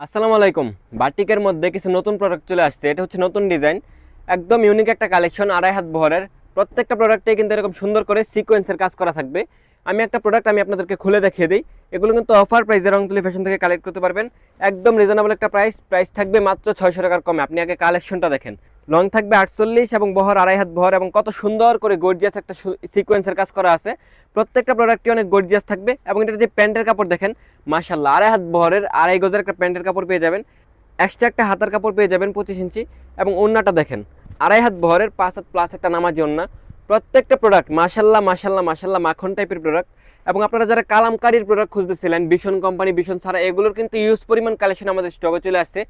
আসসালামু আলাইকুম। বাটিকের মধ্যে কিছু নতুন প্রোডাক্ট চলে আসছে। এটা হচ্ছে নতুন ডিজাইন, একদম ইউনিক একটা কালেকশন, আড়াই হাত বহরের। প্রত্যেকটা প্রোডাক্টে কিন্তু এরকম সুন্দর করে সিকোয়েন্সের কাজ করা থাকবে। আমি একটা প্রোডাক্ট আপনাদেরকে খুলে দেখিয়ে দিই। এগুলো কিন্তু অফার প্রাইসে রংতুলি ফ্যাশন থেকে কালেক্ট করতে পারবেন। একদম রিজনেবল একটা প্রাইস থাকবে মাত্র 600 টাকার কমে। আপনি আগে কালেকশনটা দেখেন। লং থাকবে 48 এবং বহর আড়াই হাত বহর, এবং কত সুন্দর করে গর্জিয়াস একটা সিকোয়েন্সের কাজ করা আছে। প্রত্যেকটা প্রোডাক্টই অনেক গর্জিয়াস থাকবে, এবং এটার যে প্যান্টের কাপড় দেখেন, মাশাআল্লাহ, আড়াই হাত বহরের আড়াই গজের একটা প্যান্টের কাপড় পেয়ে যাবেন। এক্সট্রা একটা হাতার কাপড় পেয়ে যাবেন 25 ইঞ্চি, এবং ওড়নাটা দেখেন আড়াই হাত বহরের 5 হাত প্লাস একটা নামাজি ওড়না। প্রত্যেকটা প্রোডাক্ট মাশাআল্লাহ মাশাআল্লাহ মাশাআল্লাহ মাখন টাইপের প্রোডাক্ট। এবং আপনারা যারা কালামকারীর প্রোডাক্ট খুঁজতেছিলেন, ভীষণ কোম্পানি, ভীষণ ছাড়া, এগুলোর কিন্তু ইউজ পরিমাণ কালেকশন আমাদের স্টকে চলে আসছে।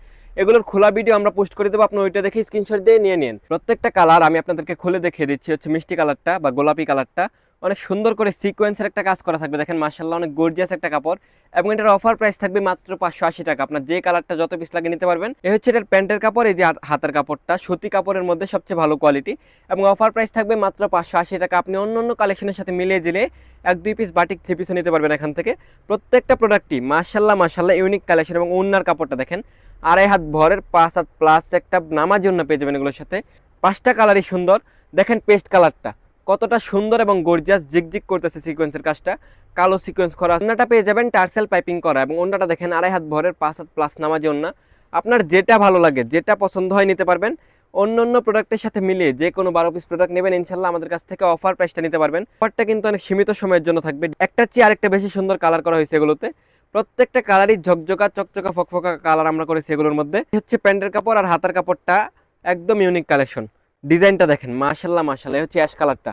এগুলোর খোলা ভিডিও আমরা পোস্ট করে দেবো, আপনি ওইটা দেখে স্ক্রিনশট দিয়ে নিয়ে নিন। প্রত্যেকটা কালার আমি আপনাদেরকে খুলে দেখিয়ে দিচ্ছি। হচ্ছে মিষ্টি কালারটা বা গোলাপি কালারটা, অনেক সুন্দর করে সিকোয়েন্সের একটা কাজ করা থাকবে। দেখেন মাশাআল্লাহ, অনেক গর্জিয়াস একটা কাপড়, এবং এটার অফার প্রাইস থাকবে মাত্র 580 টাকা। আপনার যে কালারটা যত পিস লাগে নিতে পারবেন। এই হচ্ছে এটার প্যান্টের কাপড়, এই যে হাতের কাপড়টা সুতি কাপড়ের মধ্যে সবচেয়ে ভালো কোয়ালিটি, এবং অফার প্রাইস থাকবে মাত্র 580 টাকা। আপনি অন্য অন্য কালেকশনের সাথে মিলিয়ে দিলে 1-2 পিস বাটিক 3 পিসও নিতে পারবেন এখান থেকে। প্রত্যেকটা প্রোডাক্টই মাশাআল্লাহ মাশাআল্লাহ ইউনিক কালেকশন, এবং ওড়নার কাপড়টা দেখেন আড়াই হাত ভরের 5 হাত প্লাস একটা নামাজি ওড়না পেয়ে যাবেন এগুলোর সাথে। 5টা কালারই সুন্দর। দেখেন পেস্ট কালারটা কতটা সুন্দর এবং গর্জিয়াস, জিগজিগ করতেছে সিকোয়েন্সের কাজটা, কালো সিকোয়েন্স করা। ওন্নাটা পেয়ে যাবেন টার্সেল পাইপিং করা, এবং ওন্নাটা দেখেন আড়াই হাত ভরের 5 হাত প্লাস নামাজি ওন্না। আপনার যেটা ভালো লাগে, যেটা পছন্দ হয় নিতে পারবেন। অন্য অন্য প্রোডাক্টের সাথে মিলিয়ে যে কোনো 12 পিস প্রোডাক্ট নেবেন, ইনশাল্লাহ আমাদের কাছ থেকে অফার প্রাইসটা নিতে পারবেন। অফারটা কিন্তু অনেক সীমিত সময়ের জন্য থাকবে। একটার চেয়ে আরেকটা বেশি সুন্দর কালার করা হয়েছে এগুলোতে। প্রত্যেকটা কালারই ঝকঝকা চকচকা ফকফকা কালার আমরা করেছি এগুলোর মধ্যে। হচ্ছে প্যান্টের কাপড় আর হাতার কাপড়টা একদম ইউনিক কালেকশন। ডিজাইনটা দেখেন মাশাল্লাহ মাশাল্লাহ, হচ্ছে অ্যাশ কালারটা